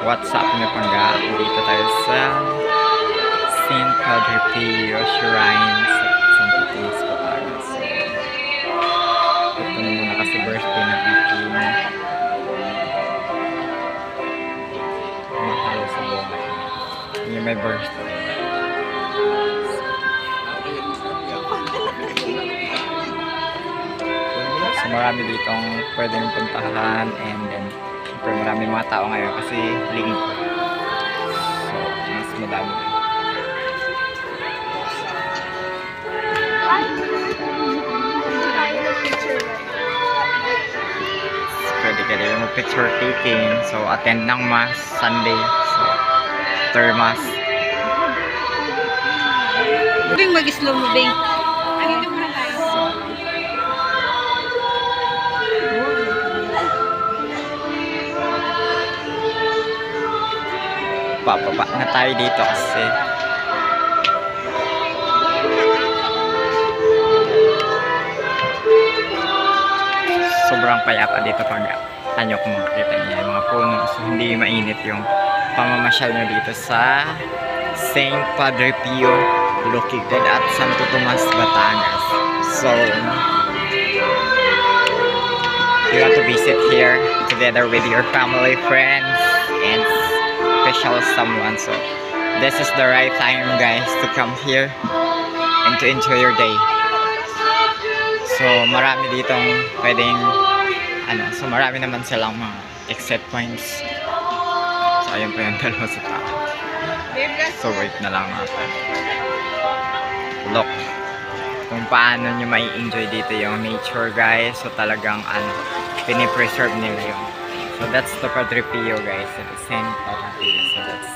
What's up mga pangga? Dito tayo sa St. Padre Pio Shrine sa Santo Tomas, Batangas. Ito na muna kasi birthday ng aking mahal sa buhay. Yung may birthday. So marami ditong pwedeng puntahan, and then syempre marami mga tao ngayon kasi linggo. So mas madami. Pwede ka rin mag-picture taking. So attend ng mass Sunday. So after mass. Bing, mag-slow mo, Bing. Papapa na tayo dito kasi sobrang payapa dito pag tanyo kung makikita niya yung mga puno, so hindi mainit yung pamamasyal nyo dito sa St. Padre Pio located at Santo Tomas, Batangas. So you want to visit here together with your family, friends, and special someone, so this is the right time guys to come here and to enjoy your day. So marami ditong pwedeng so marami naman silang mga exit points. So ayun pa yung dalawa sa tao. So wait na lang natin. Look kung paano nyo mai-enjoy dito yung nature guys. So talagang pinipreserve nila yung. So that's the Padre Pio guys. So the St. Padre Pio. So that's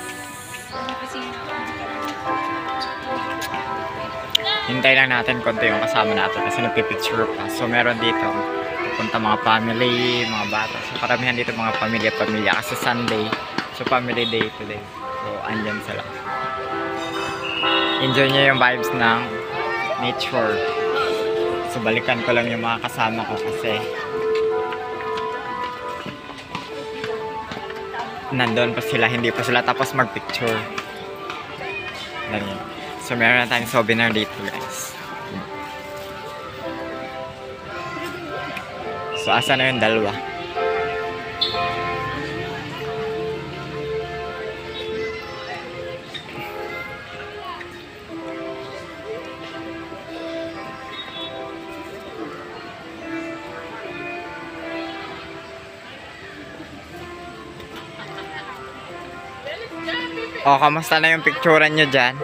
hintay lang natin konti yung kasama natin kasi nagpipicture pa. So meron dito pupunta mga family, mga bata. So karamihan dito mga pamilya-pamilya kasi Sunday. So family day today. So andyan sila. Enjoy nyo yung vibes ng nature. So balikan ko lang yung mga kasama ko kasi nandun pa sila, hindi pa sila tapos magpicture. Ganyan. So meron na tayong souvenir dito guys. So asa na yung dalawa? O, kamusta na yung picturean nyo dyan?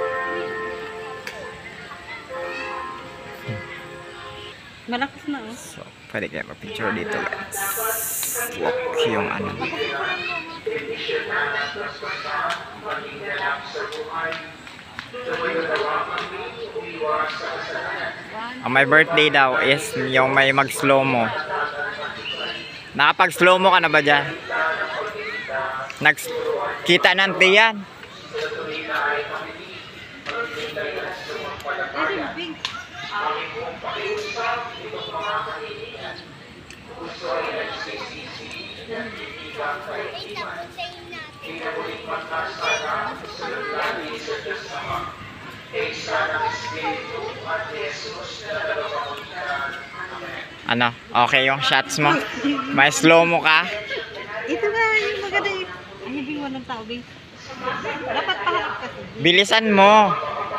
Malakas na, oh. So, pwede kayo mag-picture dito guys. Look yung Ang my birthday daw is yung may mag-slow mo. Nakapag-slow mo ka na ba dyan? Kita ng tiyan. Ano? Okay yung shots mo? May slow mo ka? Ito nga, yung maganda yung... Ay, Bing, walang tao, Bing. Dapat paharap kasi. Bilisan mo.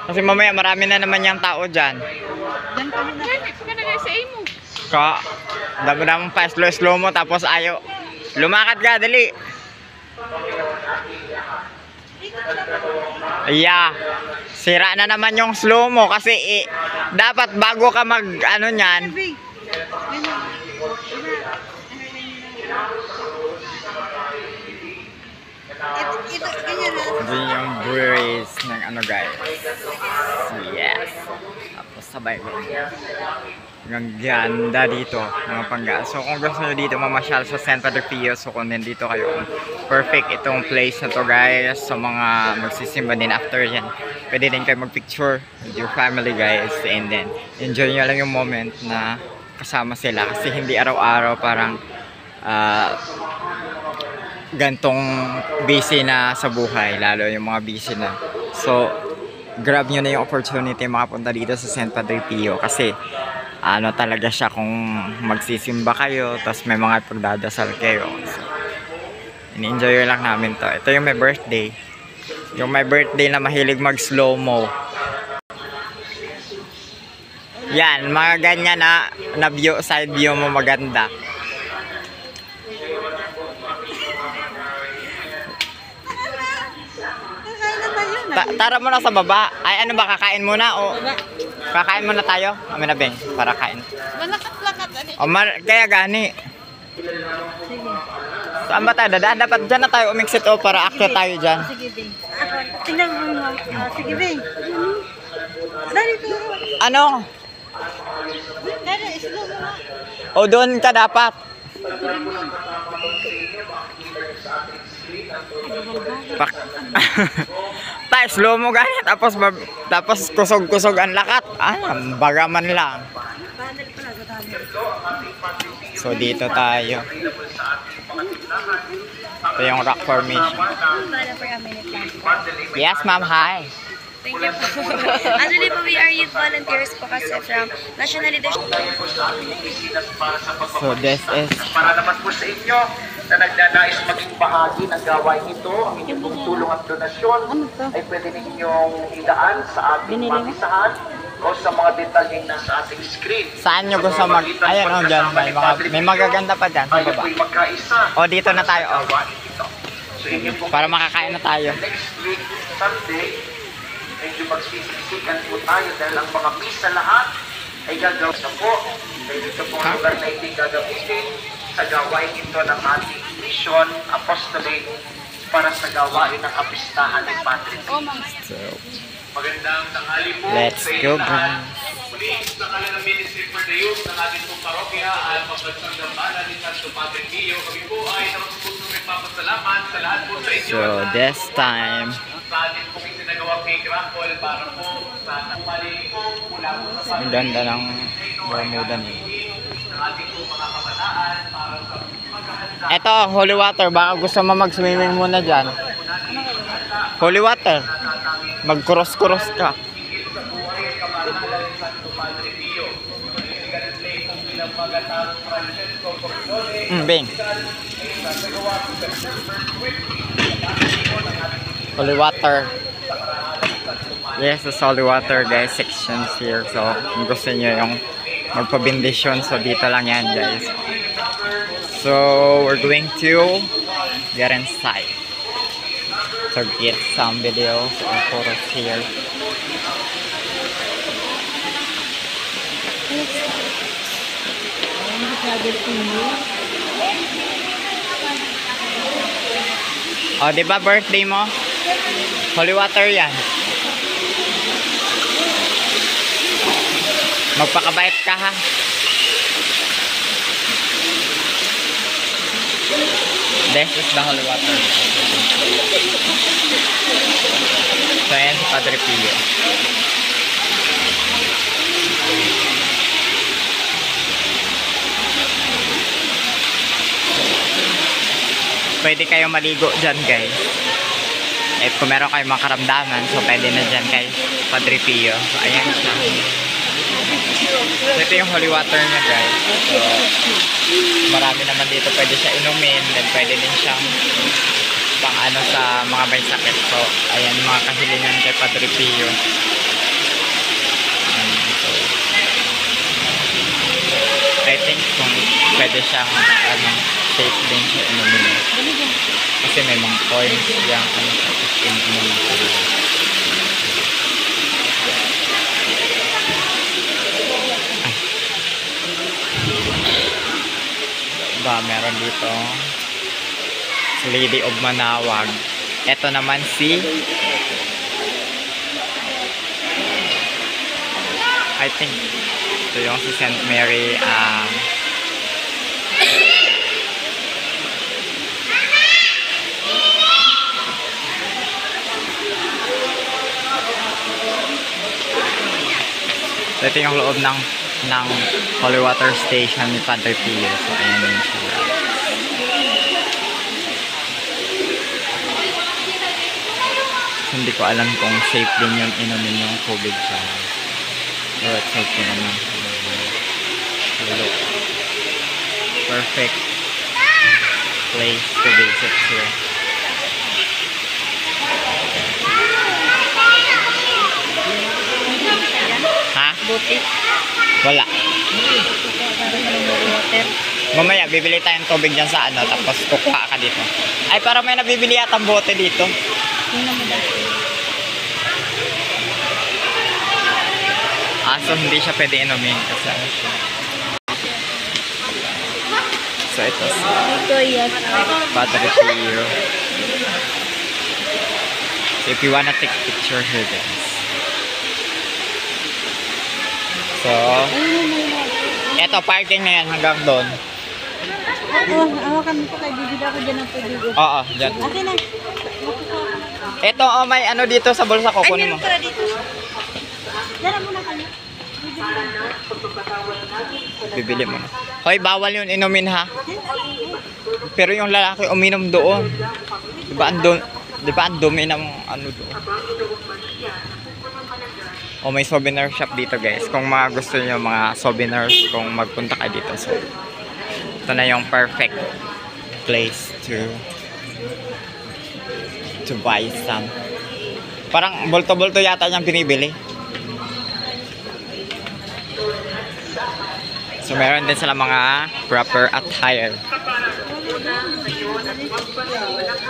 Kasi mamaya marami na naman yung tao dyan. Diyan kami na. Ito ka na guys, sa imo. Dami-damang pa slow mo tapos ayaw. Lumakad ka, dali. Yeah. Sira na naman yung slow mo kasi dapat bago ka mag nyan. Bing. Ito, ganyan na. Ito yung breeze ng guys. Yes. Tapos sabay ko. Ang ganda dito mga pangga. So kung gusto nyo dito mamasyal sa St. Padre Pio, so kung nandito kayo, perfect itong place na to guys. Sa mga magsisimba din after yan, pwede din kayo magpicture with your family guys, and then enjoy nyo lang yung moment na kasama sila kasi hindi araw-araw parang gantong busy na sa buhay, lalo yung mga busy na. So, grab nyo na yung opportunity makapunta dito sa San Padre Pio kasi ano talaga siya kung magsisimba kayo tapos may mga pagdadasal kayo. So, in-enjoy lang namin to. Ito yung my birthday. Yung my birthday na mahilig mag slow-mo. Yan, mga ganyan na view, side view mo maganda. Kakain na tayo na. Tara muna sa baba. Ay, ano ba, kakain muna o kakain muna tayo? Kami na, Beng, para kain. Malakat-lakat. O, kaya gani. Sige. Saan ba tayo? Dadaan? Dapat dyan na tayo umiksit o para akya tayo dyan. Sige, Bing. Tingnan mo mo. Sige, Bing. Dali ko. Ano? Dali, slow mo nga. O, doon ka dapat. Pak tayo, slow mo gani. Tapos kusog-kusog ang lakat. Bagaman lang. Banal pala sa dami. So, dito tayo. Ito yung rock formation. Bala for a minute lang. Yes, ma'am. Hi. Thank you po. Actually po, we are youth volunteers po kasi from National Leadership. So, this is Para naman po sa inyo na nagnanais maging bahagi ng gawain ito, ang inyong pong tulong at donasyon ay pwede ninyong idaan sa ating magisahan o sa mga detalyeng nasa ating screen. saan nyo gusto mag... Ayan, o, dyan. May magaganda pa dyan sa Tayo baba. po'y magkaisa. O, dito na tayo. O, Gawain ito. So, inyong pong para makakain na tayo. next week, Sunday, medyo magsisiksikan po tayo dahil ang mga misa lahat ay gagawin na po. Dahil ito pong lugar na hindi gagamitin sa gawain ito ng ating mission apostolate para sa gawain ng kapistahan ng Padre Pio. So, Magandang tanghali po. let's go, guys. Muli, sa ngalan ng Ministry for the Youth ng ating pong parokya ay mabagsang gambala ni Santo Padre Pio. Kami po ay nakapusong nagpapasalamat sa lahat po sa inyo. So, this time, Sa ating pong isinagawa kay Grapol para po sa pagpalili po mula po sa ang ganda ng Bermuda niya. ng ating pong mga kabataan para sa maghahanda. Eto, holy water. Baka gusto mo mag-swimming muna dyan. Holy water. Mag-cross-cross ka. Bing. Holy water. Yes, this holy water guys, sections here. So, kung gusto nyo yung magpabindisyon, so dito lang yan guys. So, we're going to get inside to get some videos and photos here. Oh, di ba birthday mo? Holy water yan. Magpakabait ka ha. This is the holy water. So yan si Padre Pio. Pwede kayo maligo dyan guys. If kung meron kayong mga karamdaman, so pwede na dyan kay Padre Pio. So ayan siya. So ito yung holy water niya guys. So marami naman dito pwede siya inumin. Then pwede din siyang pang ano sa mga may sakit. So ayan mga kahilingan kay Padre Pio. So I think kung pwede siyang ano, safe din siya inumin. Kasi may mga coins yung ano sa inumin. Ba, meron dito Lady of Manawag. Ito naman si I think ito yung si St. Mary so ito yung loob ng Holy Water Station ni Padre Pio. So ayan yun siya. hindi ko alam kung safe din yung inumin yung tubig siya. Pero it's okay naman. So, look. Perfect place to visit here. Ha? Buti. Wala. Water. Mamaya, bibili tayong tubig dyan sa ano, tapos kukuha ka dito. Ay, parang may nabibili yata ang bote dito. Tingnan mo dahil. So hindi siya pwede inumin kasi ano siya. So, ito si Ito yan. Padre Pio. So, if you wanna take picture here, guys. So, eto, parking na yan hanggang doon. Hawakan mo po kayo. Bibili ako dyan ng tubig. Oo, dyan. Akin na. Eto, oh, may ano dito sa bulsa ko. Kunin mo. Para dito. Dala mo na kanya. Bibili mo na. Hoy, bawal yun inumin ha. Pero yung lalaki uminom doon. Diba ang dumi ng ano doon. O may souvenir shop dito guys. Kung mga gusto niyo mga souvenirs, kung magpunta kayo dito. So, ito na yung perfect place to buy some. Parang bulto-bulto yata niyang binibili. So, meron din sila mga proper attire.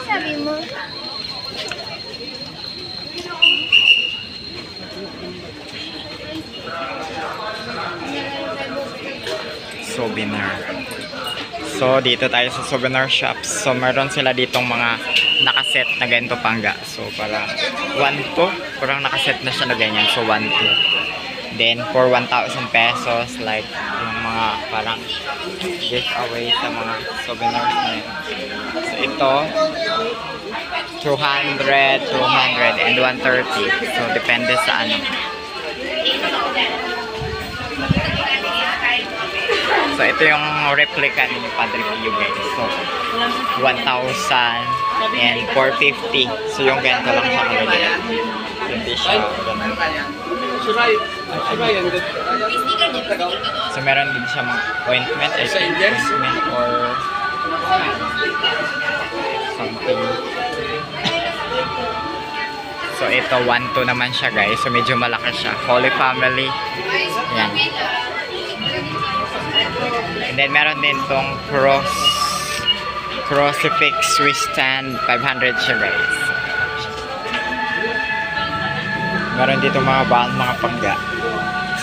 Sabi mo. Souvenir. So, dito tayo sa souvenir shops. So, meron sila ditong mga nakaset na ganito pangga. So, parang 1-2. Parang nakaset na siya na ganyan. So, 1-2. Then, for 1,000 pesos, like, yung mga parang giveaway sa mga souvenirs na yun. So, ito, 200, 200, and 130. So, depende sa ano. So, ito yung replica ni Padre Pio, guys. So, 1,000 and 450. So, yung ganito lang siya kalagay. Hindi siya ganun. So, meron din siya mga ointment, ointment or something. So, ito, 1-2 naman siya, guys. So, medyo malaki siya. Holy Family. Yan. And then, meron din tong crucifix Swiss stand. 500 siya, guys. Meron dito mga bahal, mga pangga.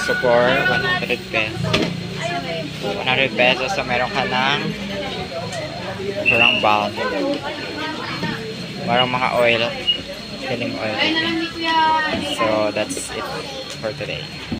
So, for 100 pesos. 100 pesos. So, meron ka ng parang bahal. Merong mga oil. Filling oil. So, that's it for today.